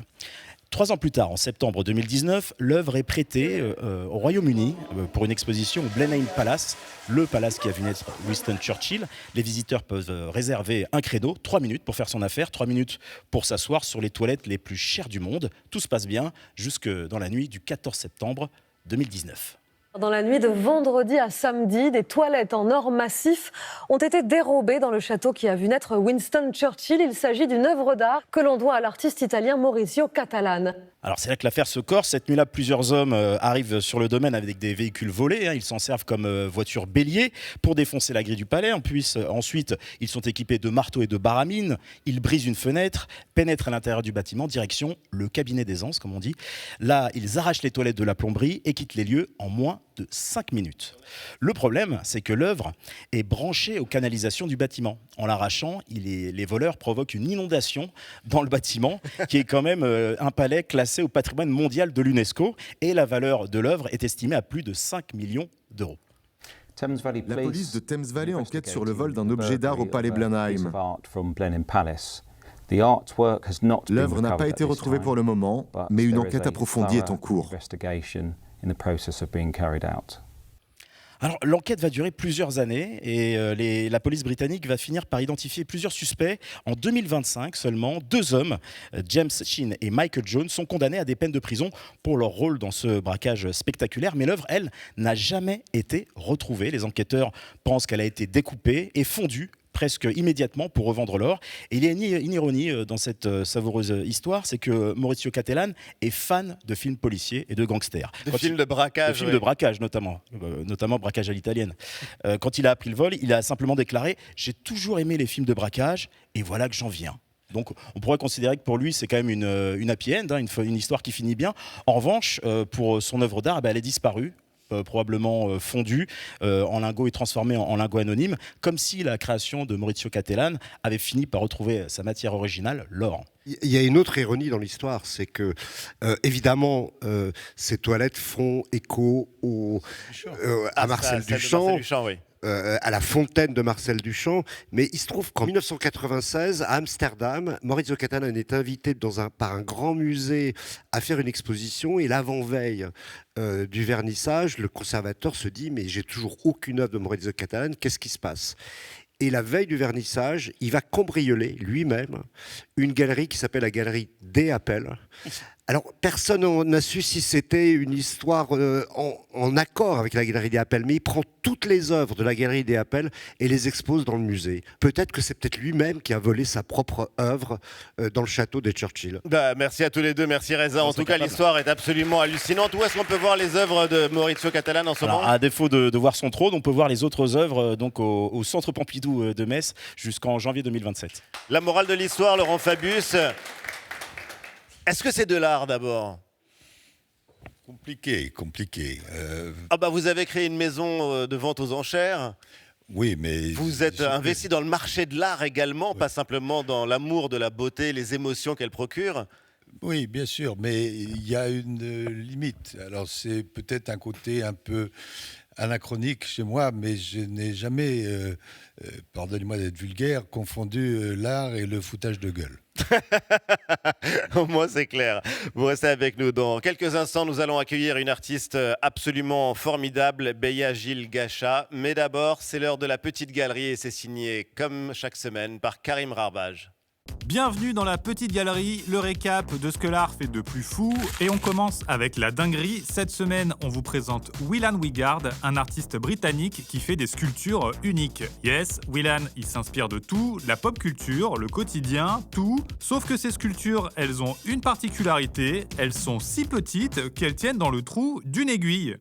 3 ans plus tard, en septembre 2019, l'œuvre est prêtée au Royaume-Uni pour une exposition au Blenheim Palace, le palace qui a vu naître Winston Churchill. Les visiteurs peuvent réserver un créneau, 3 minutes pour faire son affaire, 3 minutes pour s'asseoir sur les toilettes les plus chères du monde. Tout se passe bien jusque dans la nuit du 14 septembre 2019. Dans la nuit de vendredi à samedi, des toilettes en or massif ont été dérobées dans le château qui a vu naître Winston Churchill. Il s'agit d'une œuvre d'art que l'on doit à l'artiste italien Maurizio Cattelan. Alors c'est là que l'affaire se corse. Cette nuit-là, plusieurs hommes arrivent sur le domaine avec des véhicules volés. Ils s'en servent comme voitures béliers pour défoncer la grille du palais. Ensuite, ils sont équipés de marteaux et de barres à mine. Ils brisent une fenêtre, pénètrent à l'intérieur du bâtiment, direction le cabinet d'aisance, comme on dit. Là, ils arrachent les toilettes de la plomberie et quittent les lieux en moins de 5 minutes. Le problème, c'est que l'œuvre est branchée aux canalisations du bâtiment. En l'arrachant, les voleurs provoquent une inondation dans le bâtiment, qui est quand même un palais classé au patrimoine mondial de l'UNESCO, et la valeur de l'œuvre est estimée à plus de 5 millions d'euros. La police de Thames Valley enquête sur le vol d'un objet d'art au palais Blenheim. L'œuvre n'a pas été retrouvée pour le moment, mais une enquête approfondie est en cours. Alors, l'enquête va durer plusieurs années et la police britannique va finir par identifier plusieurs suspects. En 2025 seulement, 2 hommes, James Sheen et Michael Jones, sont condamnés à des peines de prison pour leur rôle dans ce braquage spectaculaire. Mais l'œuvre, elle, n'a jamais été retrouvée. Les enquêteurs pensent qu'elle a été découpée et fondue presque immédiatement pour revendre l'or. Et il y a une ironie dans cette savoureuse histoire, c'est que Maurizio Cattelan est fan de films policiers et de gangsters. De films de braquage. De films de braquage notamment braquage à l'italienne. Quand il a appris le vol, il a simplement déclaré « J'ai toujours aimé les films de braquage et voilà que j'en viens ». Donc on pourrait considérer que pour lui c'est quand même une happy end, une histoire qui finit bien. En revanche, pour son œuvre d'art, elle est disparue. Probablement fondu en lingots et transformé en lingots anonymes, comme si la création de Maurizio Cattelan avait fini par retrouver sa matière originale, l'or. Il y a une autre ironie dans l'histoire, c'est que, évidemment, ces toilettes font écho à Marcel Duchamp. Oui. À la fontaine de Marcel Duchamp, mais il se trouve qu'en 1996, à Amsterdam, Maurizio Cattelan est invité par un grand musée à faire une exposition, et l'avant-veille du vernissage, le conservateur se dit « mais j'ai toujours aucune œuvre de Maurizio Cattelan, qu'est-ce qui se passe ?» Et la veille du vernissage, il va cambrioler lui-même une galerie qui s'appelle la galerie des Appels. Alors, personne n'a su si c'était une histoire en accord avec la Galerie des Appels, mais il prend toutes les œuvres de la Galerie des Appels et les expose dans le musée. Peut-être que c'est peut-être lui-même qui a volé sa propre œuvre dans le château des Churchill. Merci à tous les deux, merci Reza. En tout cas, l'histoire est absolument hallucinante. Où est-ce qu'on peut voir les œuvres de Maurizio Cattelan en ce moment ? À défaut de voir son trône, on peut voir les autres œuvres donc au Centre Pompidou de Metz jusqu'en janvier 2027. La morale de l'histoire, Laurent Fabius. Est-ce que c'est de l'art d'abord ? Compliqué. Vous avez créé une maison de vente aux enchères. Oui, mais... Vous êtes investi dans le marché de l'art également, oui. Pas simplement dans l'amour de la beauté, les émotions qu'elle procure. Oui, bien sûr, mais il y a une limite. Alors c'est peut-être un côté un peu anachronique chez moi, mais je n'ai jamais, pardonnez-moi d'être vulgaire, confondu l'art et le foutage de gueule. Au moins c'est clair. Vous restez avec nous. Dans quelques instants, nous allons accueillir une artiste absolument formidable, Beya Gil Gacha. Mais d'abord, c'est l'heure de la petite galerie et c'est signé, comme chaque semaine, par Karim Rarbaj. Bienvenue dans la petite galerie, le récap de ce que l'art fait de plus fou. Et on commence avec la dinguerie. Cette semaine, on vous présente Willan Wigard, un artiste britannique qui fait des sculptures uniques. Yes, Willan, il s'inspire de tout, la pop culture, le quotidien, tout. Sauf que ces sculptures, elles ont une particularité, elles sont si petites qu'elles tiennent dans le trou d'une aiguille.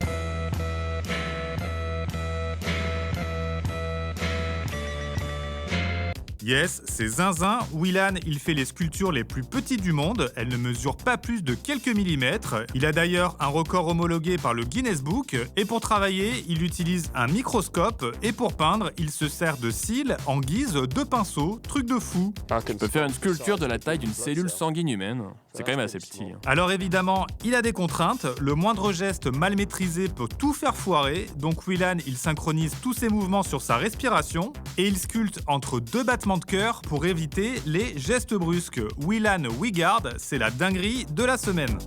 Yes, c'est zinzin. Willan, il fait les sculptures les plus petites du monde. Elles ne mesurent pas plus de quelques millimètres. Il a d'ailleurs un record homologué par le Guinness Book. Et pour travailler, il utilise un microscope. Et pour peindre, il se sert de cils en guise de pinceau. Truc de fou. On peut faire une sculpture de la taille d'une cellule sanguine humaine. C'est quand même assez petit. Alors évidemment, il a des contraintes. Le moindre geste mal maîtrisé peut tout faire foirer. Donc Willan, il synchronise tous ses mouvements sur sa respiration. Et il sculpte entre 2 battements de cœur pour éviter les gestes brusques. Willan Wigard, c'est la dinguerie de la semaine.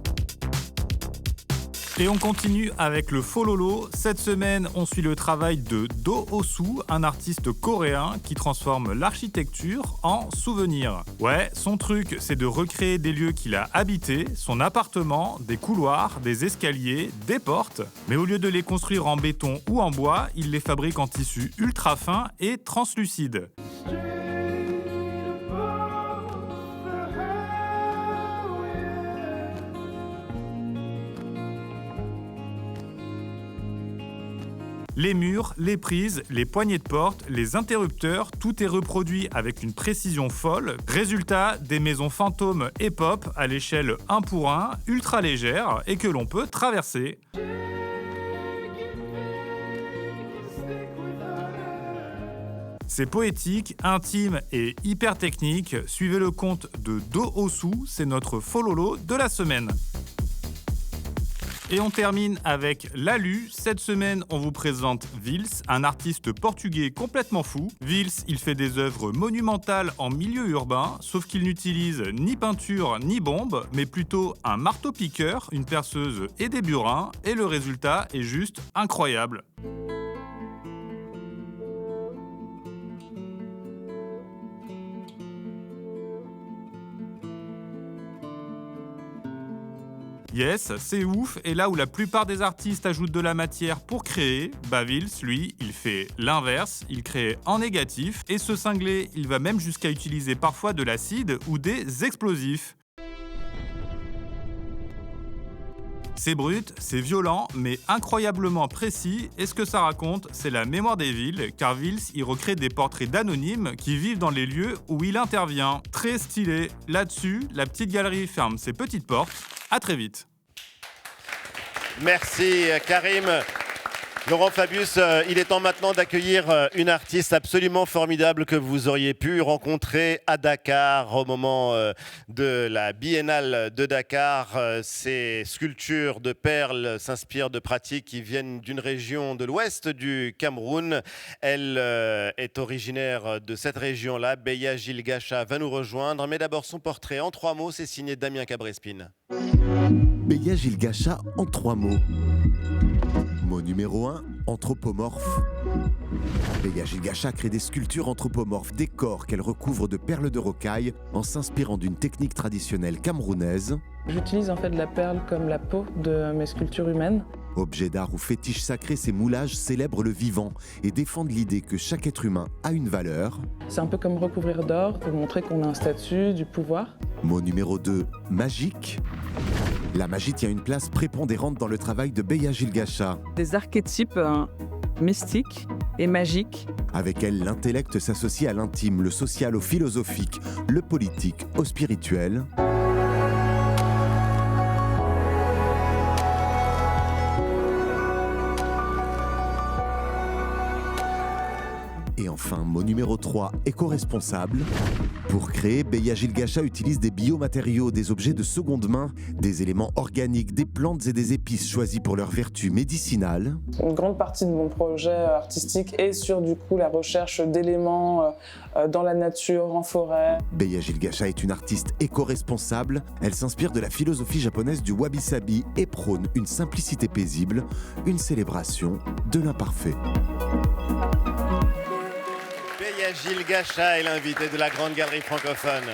Et on continue avec le Fololo. Cette semaine, on suit le travail de Do Oh-soo, un artiste coréen qui transforme l'architecture en souvenir. Ouais, son truc, c'est de recréer des lieux qu'il a habités, son appartement, des couloirs, des escaliers, des portes. Mais au lieu de les construire en béton ou en bois, il les fabrique en tissu ultra fin et translucide. Les murs, les prises, les poignées de porte, les interrupteurs, tout est reproduit avec une précision folle. Résultat, des maisons fantômes et pop à l'échelle 1 pour 1, ultra légères et que l'on peut traverser. C'est poétique, intime et hyper technique. Suivez le compte de Do Osu, c'est notre fololo de la semaine. Et on termine avec Lalu. Cette semaine, on vous présente Vils, un artiste portugais complètement fou. Vils, il fait des œuvres monumentales en milieu urbain, sauf qu'il n'utilise ni peinture ni bombe, mais plutôt un marteau-piqueur, une perceuse et des burins, et le résultat est juste incroyable. Yes, c'est ouf, et là où la plupart des artistes ajoutent de la matière pour créer, Vils, lui, il fait l'inverse, il crée en négatif, et ce cinglé, il va même jusqu'à utiliser parfois de l'acide ou des explosifs. C'est brut, c'est violent, mais incroyablement précis, et ce que ça raconte, c'est la mémoire des villes, car Vils, il recrée des portraits d'anonymes qui vivent dans les lieux où il intervient. Très stylé. Là-dessus, la petite galerie ferme ses petites portes. À très vite. Merci Karim. Laurent Fabius, il est temps maintenant d'accueillir une artiste absolument formidable que vous auriez pu rencontrer à Dakar au moment de la Biennale de Dakar. Ces sculptures de perles s'inspirent de pratiques qui viennent d'une région de l'ouest du Cameroun. Elle est originaire de cette région-là. Beya Gilgacha va nous rejoindre. Mais d'abord son portrait en 3 mots, c'est signé Damien Cabrespine. Beya Gilgacha en 3 mots. Mot numéro 1, anthropomorphe. Beya Gilgacha crée des sculptures anthropomorphes, des corps qu'elle recouvre de perles de rocaille en s'inspirant d'une technique traditionnelle camerounaise. J'utilise en fait la perle comme la peau de mes sculptures humaines. Objets d'art ou fétiches sacrés, ces moulages célèbrent le vivant et défendent l'idée que chaque être humain a une valeur. C'est un peu comme recouvrir d'or pour montrer qu'on a un statut, du pouvoir. Mot numéro 2, magique. La magie tient une place prépondérante dans le travail de Beya Gilgacha. Des archétypes mystiques et magiques. Avec elle, l'intellect s'associe à l'intime, le social au philosophique, le politique au spirituel. Et enfin, mot numéro 3, éco-responsable. Pour créer, Beya Gilgacha utilise des biomatériaux, des objets de seconde main, des éléments organiques, des plantes et des épices choisis pour leurs vertus médicinales. Une grande partie de mon projet artistique est sur du coup la recherche d'éléments dans la nature, en forêt. Beya Gilgacha est une artiste éco-responsable. Elle s'inspire de la philosophie japonaise du wabi-sabi et prône une simplicité paisible, une célébration de l'imparfait. Beya Gilgacha est l'invité de la Grande Galerie francophone.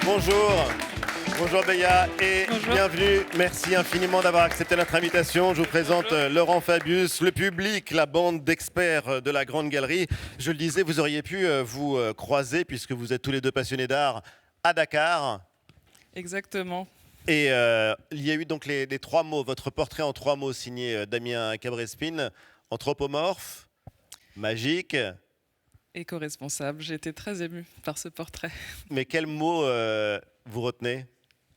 Bonjour Beya et bienvenue. Merci infiniment d'avoir accepté notre invitation. Je vous présente Laurent Fabius, le public, la bande d'experts de la Grande Galerie. Je le disais, vous auriez pu vous croiser puisque vous êtes tous les deux passionnés d'art à Dakar. Exactement. Et il y a eu donc les 3 mots, votre portrait en 3 mots signé Damien Cabrespine, anthropomorphe, magique. Éco-responsable, j'ai été très émue par ce portrait. Mais quel mot vous retenez ?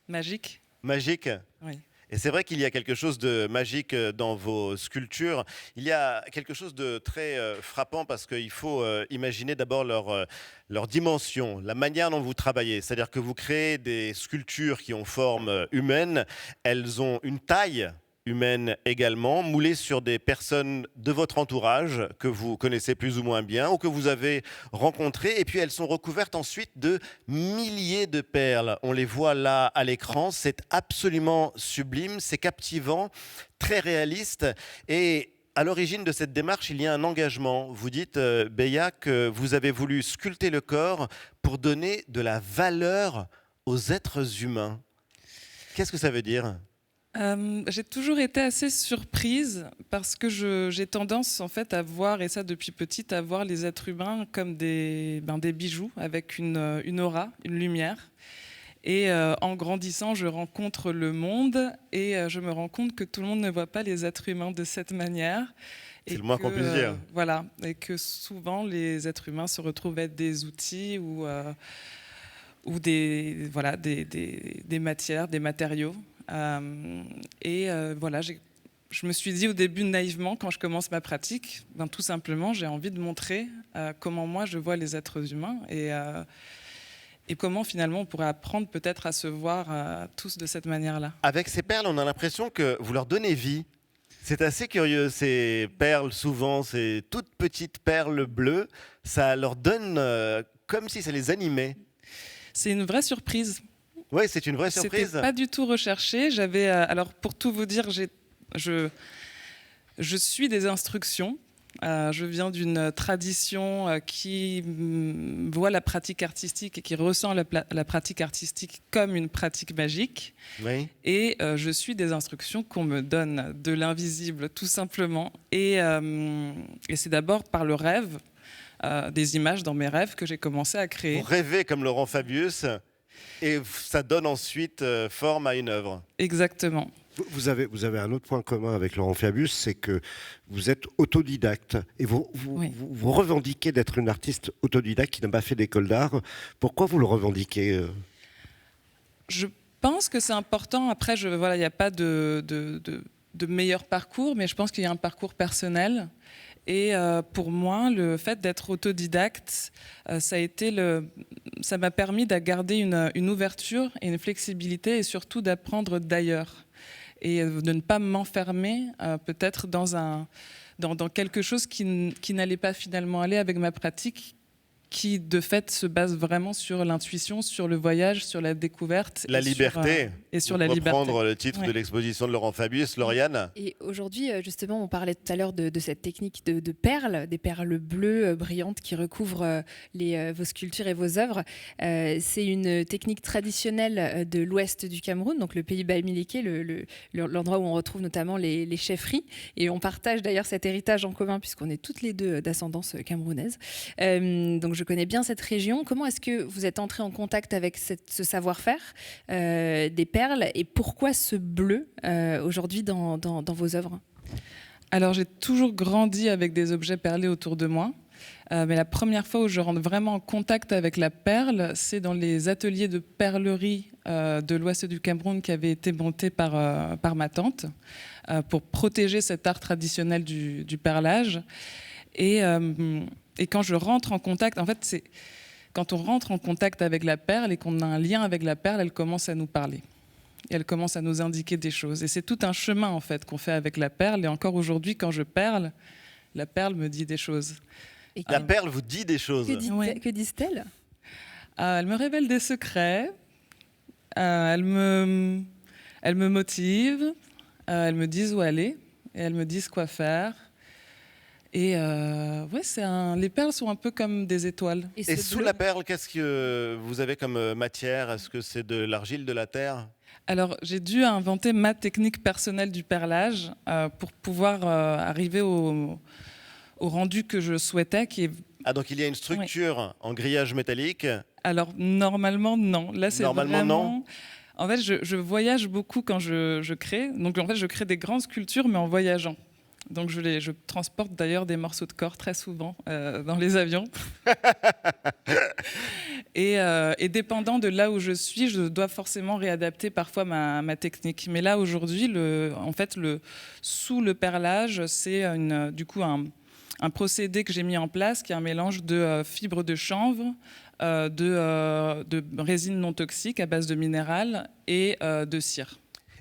Magique. Magique ? Oui. Et c'est vrai qu'il y a quelque chose de magique dans vos sculptures. Il y a quelque chose de très frappant parce qu'il faut imaginer d'abord leur dimension, la manière dont vous travaillez. C'est-à-dire que vous créez des sculptures qui ont forme humaine. Elles ont une taille humaine également, moulées sur des personnes de votre entourage que vous connaissez plus ou moins bien ou que vous avez rencontrées. Et puis elles sont recouvertes ensuite de milliers de perles. On les voit là à l'écran. C'est absolument sublime, c'est captivant, très réaliste. Et à l'origine de cette démarche, il y a un engagement. Vous dites, Beya, que vous avez voulu sculpter le corps pour donner de la valeur aux êtres humains. Qu'est-ce que ça veut dire ? J'ai toujours été assez surprise parce que j'ai tendance en fait à voir, et ça depuis petite, à voir les êtres humains comme des bijoux avec une aura, une lumière. Et en grandissant, je rencontre le monde et je me rends compte que tout le monde ne voit pas les êtres humains de cette manière. C'est le moins qu'on puisse dire. Voilà, et que souvent les êtres humains se retrouvent être des outils ou des matières, des matériaux. Voilà, je me suis dit au début naïvement, quand je commence ma pratique, tout simplement, j'ai envie de montrer comment moi je vois les êtres humains et comment finalement on pourrait apprendre peut-être à se voir tous de cette manière-là. Avec ces perles, on a l'impression que vous leur donnez vie. C'est assez curieux, ces perles, souvent, ces toutes petites perles bleues, ça leur donne comme si ça les animait. C'est une vraie surprise. Oui, c'est une vraie surprise. C'était pas du tout recherché. Alors pour tout vous dire, je suis des instructions. Je viens d'une tradition qui voit la pratique artistique et qui ressent la pratique artistique comme une pratique magique. Oui. Et je suis des instructions qu'on me donne de l'invisible, tout simplement. Et c'est d'abord par le rêve, des images dans mes rêves que j'ai commencé à créer. Vous rêvez comme Laurent Fabius et ça donne ensuite forme à une œuvre. Exactement. Vous avez un autre point commun avec Laurent Fabius, c'est que vous êtes autodidacte et vous revendiquez d'être une artiste autodidacte qui n'a pas fait d'école d'art. Pourquoi vous le revendiquez Je pense que c'est important. Après, il n'y a pas de meilleur parcours, mais je pense qu'il y a un parcours personnel. Et pour moi, le fait d'être autodidacte, ça m'a permis de garder une ouverture et une flexibilité et surtout d'apprendre d'ailleurs. Et de ne pas m'enfermer peut-être dans quelque chose qui n'allait pas finalement aller avec ma pratique, qui de fait se base vraiment sur l'intuition, sur le voyage, sur la découverte. La liberté. Et sur la liberté. Reprendre le titre de l'exposition de Laurent Fabius, Lauriane. Et aujourd'hui, justement, on parlait tout à l'heure de cette technique de perles, des perles bleues brillantes qui recouvrent vos sculptures et vos œuvres. C'est une technique traditionnelle de l'ouest du Cameroun, donc le pays bamileke, l'endroit où on retrouve notamment les chefferies. Et on partage d'ailleurs cet héritage en commun puisqu'on est toutes les deux d'ascendance camerounaise. Donc je connais bien cette région. Comment est-ce que vous êtes entré en contact avec ce savoir-faire des perles et pourquoi ce bleu aujourd'hui dans vos œuvres? Alors j'ai toujours grandi avec des objets perlés autour de moi. Mais la première fois où je rentre vraiment en contact avec la perle, c'est dans les ateliers de perlerie de l'ouest du Cameroun qui avaient été montés par ma tante pour protéger cet art traditionnel du perlage. Et quand je rentre en contact, en fait, c'est quand on rentre en contact avec la perle et qu'on a un lien avec la perle, elle commence à nous parler. Et elle commence à nous indiquer des choses. Et c'est tout un chemin, en fait, qu'on fait avec la perle. Et encore aujourd'hui, quand je perle, la perle me dit des choses. Et la perle vous dit des choses. Que disent-elles? Elle me révèle des secrets. Elle me motive. Elles me disent où aller. Et elles me disent quoi faire. Et les perles sont un peu comme des étoiles. Et sous la perle, qu'est-ce que vous avez comme matière? Est-ce que c'est de l'argile, de la terre? Alors, j'ai dû inventer ma technique personnelle du perlage pour pouvoir arriver au rendu que je souhaitais. Donc il y a une structure en grillage métallique? Alors, normalement, non. Là, c'est normalement, vraiment... non. En fait, je voyage beaucoup quand je crée. Donc, en fait, je crée des grandes sculptures, mais en voyageant. Donc je transporte d'ailleurs des morceaux de corps très souvent dans les avions. et dépendant de là où je suis, je dois forcément réadapter parfois ma technique. Mais là aujourd'hui, sous le perlage, c'est du coup un procédé que j'ai mis en place qui est un mélange de fibres de chanvre, de résine non toxique à base de minéral et de cire.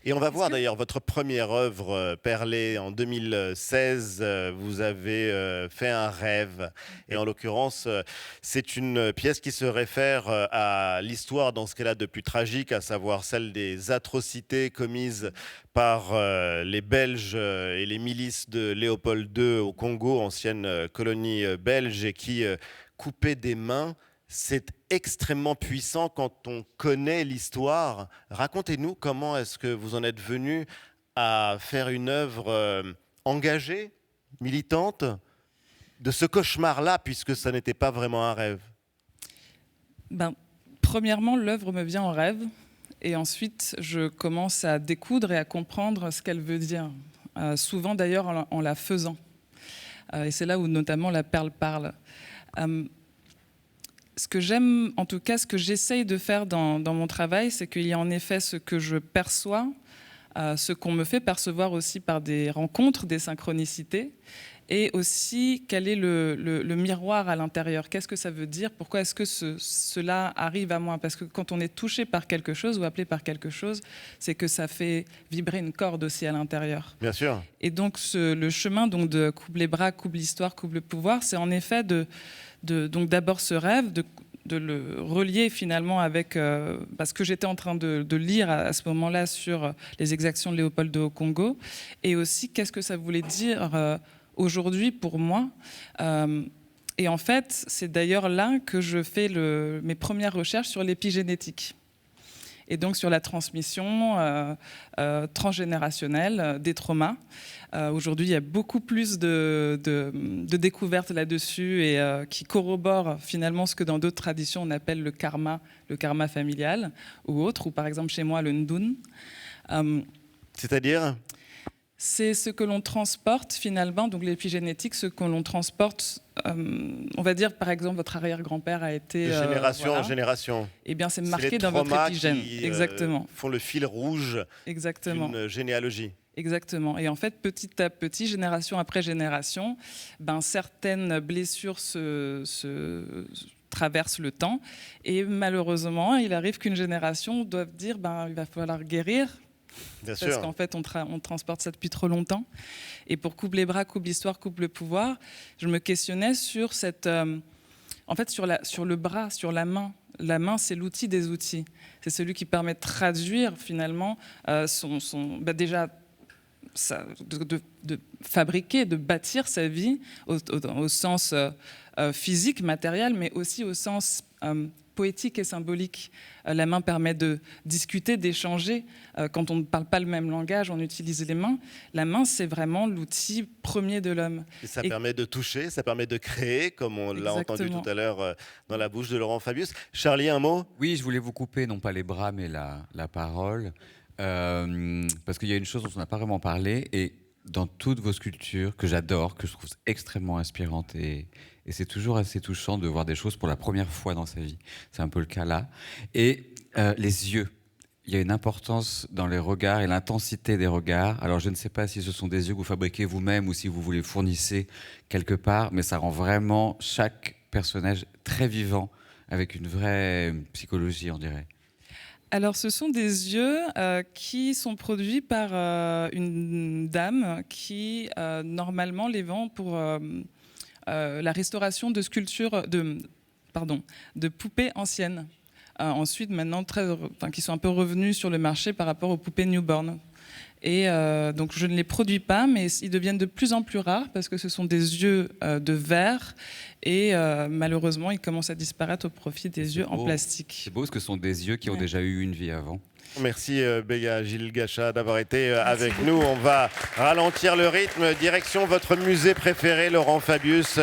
Et on va voir d'ailleurs votre première œuvre perlée en 2016. Vous avez fait un rêve. Et en l'occurrence, c'est une pièce qui se réfère à l'histoire dans ce qu'elle a de plus tragique, à savoir celle des atrocités commises par les Belges et les milices de Léopold II au Congo, ancienne colonie belge, et qui coupaient des mains. C'est extrêmement puissant quand on connaît l'histoire. Racontez-nous comment est-ce que vous en êtes venu à faire une œuvre engagée, militante, de ce cauchemar-là, puisque ça n'était pas vraiment un rêve. Premièrement, l'œuvre me vient en rêve. Et ensuite, je commence à découdre et à comprendre ce qu'elle veut dire. Souvent d'ailleurs en la faisant. Et c'est là où notamment la perle parle. Ce que j'aime, en tout cas, ce que j'essaye de faire dans mon travail, c'est qu'il y a en effet ce que je perçois, ce qu'on me fait percevoir aussi par des rencontres, des synchronicités, et aussi quel est le miroir à l'intérieur. Qu'est-ce que ça veut dire? Pourquoi est-ce que cela arrive à moi? Parce que quand on est touché par quelque chose ou appelé par quelque chose, c'est que ça fait vibrer une corde aussi à l'intérieur. Bien sûr. Et donc le chemin donc, de coupe les bras, coupe l'histoire, coupe le pouvoir, c'est en effet donc d'abord ce rêve, de le relier finalement avec ce que j'étais en train de lire à ce moment-là sur les exactions de Léopold au Congo, et aussi qu'est-ce que ça voulait dire aujourd'hui pour moi. Et en fait, c'est d'ailleurs là que je fais mes premières recherches sur l'épigénétique. Et donc sur la transmission transgénérationnelle des traumas. Aujourd'hui, il y a beaucoup plus de découvertes là-dessus et qui corroborent finalement ce que dans d'autres traditions on appelle le karma familial ou autre, ou par exemple chez moi le ndun. C'est-à-dire ? C'est ce que l'on transporte finalement, donc l'épigénétique, ce que l'on transporte, on va dire par exemple votre arrière-grand-père a été... De génération en génération. Eh bien c'est marqué dans votre épigène. Exactement. Font le fil rouge d'une généalogie. Exactement. Et en fait, petit à petit, génération après génération, certaines blessures traversent le temps. Et malheureusement, il arrive qu'une génération doive dire il va falloir guérir. Bien parce sûr. qu'en fait, on transporte ça depuis trop longtemps. Et pour coupe les bras, coupe l'histoire, coupe le pouvoir, je me questionnais sur sur le bras, sur la main. La main, c'est l'outil des outils. C'est celui qui permet de traduire finalement déjà de fabriquer, de bâtir sa vie au sens physique, matériel, mais aussi au sens poétique et symbolique. La main permet de discuter, d'échanger. Quand on ne parle pas le même langage, on utilise les mains. La main, c'est vraiment l'outil premier de l'homme. Et ça permet de toucher, ça permet de créer, comme on l'a entendu tout à l'heure dans la bouche de Laurent Fabius. Charlie, un mot ? Oui, je voulais vous couper, non pas les bras, mais la parole. Parce qu'il y a une chose dont on n'a pas vraiment parlé, et dans toutes vos sculptures, que j'adore, que je trouve extrêmement inspirantes, et c'est toujours assez touchant de voir des choses pour la première fois dans sa vie. C'est un peu le cas là. Et les yeux. Il y a une importance dans les regards et l'intensité des regards. Alors je ne sais pas si ce sont des yeux que vous fabriquez vous-même ou si vous les fournissez quelque part, mais ça rend vraiment chaque personnage très vivant, avec une vraie psychologie, on dirait. Alors, ce sont des yeux qui sont produits par une dame qui, normalement, les vend pour la restauration de sculptures, de poupées anciennes. Ensuite, maintenant, qui sont un peu revenus sur le marché par rapport aux poupées newborn. Et donc, je ne les produis pas, mais ils deviennent de plus en plus rares parce que ce sont des yeux de verre et malheureusement, ils commencent à disparaître au profit des yeux en plastique. C'est beau parce que ce sont des yeux qui ont déjà eu une vie avant. Merci Béga-Gil Gacha d'avoir été avec nous. On va ralentir le rythme. Direction votre musée préféré, Laurent Fabius,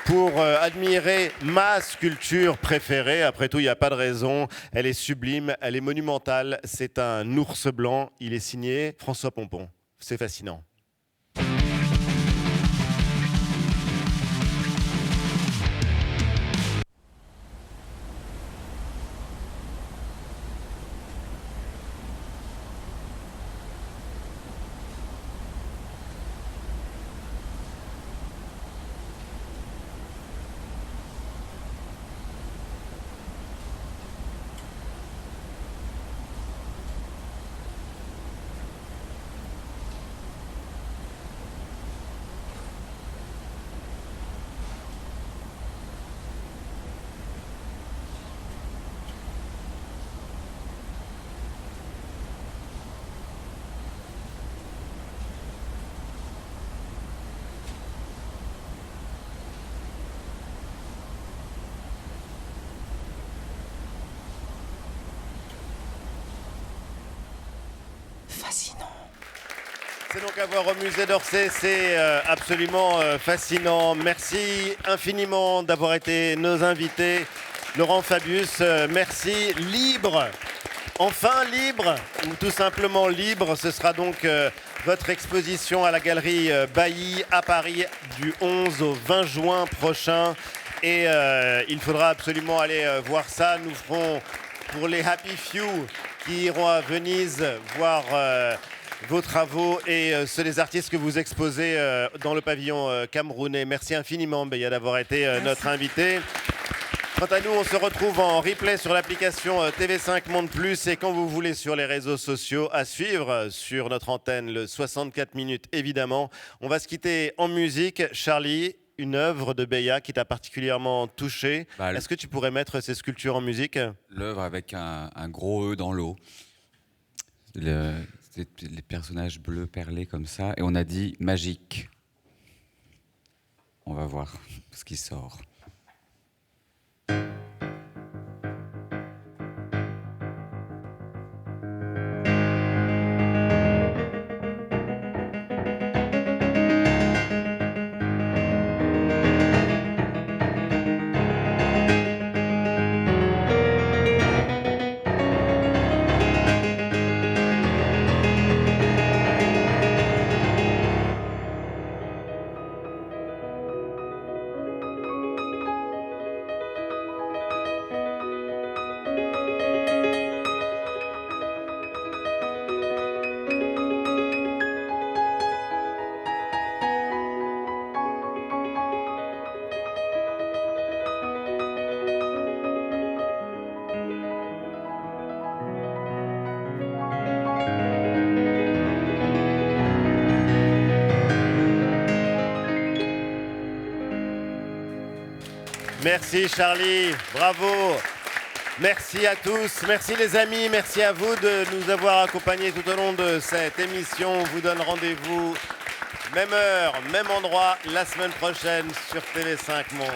pour admirer ma sculpture préférée. Après tout, il n'y a pas de raison. Elle est sublime, elle est monumentale. C'est un ours blanc. Il est signé François Pompon. C'est fascinant. C'est donc à voir au musée d'Orsay, c'est absolument fascinant. Merci infiniment d'avoir été nos invités. Laurent Fabius, merci. Libre, enfin libre, ou tout simplement libre, ce sera donc votre exposition à la galerie Bailly à Paris du 11 au 20 juin prochain. Et il faudra absolument aller voir ça. Nous ferons, pour les Happy Few qui iront à Venise, voir vos travaux et ceux des artistes que vous exposez dans le pavillon camerounais. Merci infiniment, Beya, d'avoir été notre invité. Quant à nous, on se retrouve en replay sur l'application TV5 Monde Plus et quand vous voulez sur les réseaux sociaux, à suivre sur notre antenne le 64 minutes évidemment. On va se quitter en musique. Charlie, une œuvre de Beya qui t'a particulièrement touché. Est-ce que tu pourrais mettre ces sculptures en musique? L'œuvre avec un gros E dans l'eau. Les personnages bleus perlés comme ça. Et on a dit magique. On va voir ce qui sort. Merci Charlie, bravo. Merci à tous, merci les amis, merci à vous de nous avoir accompagnés tout au long de cette émission. On vous donne rendez-vous, même heure, même endroit, la semaine prochaine sur TV5 Monde.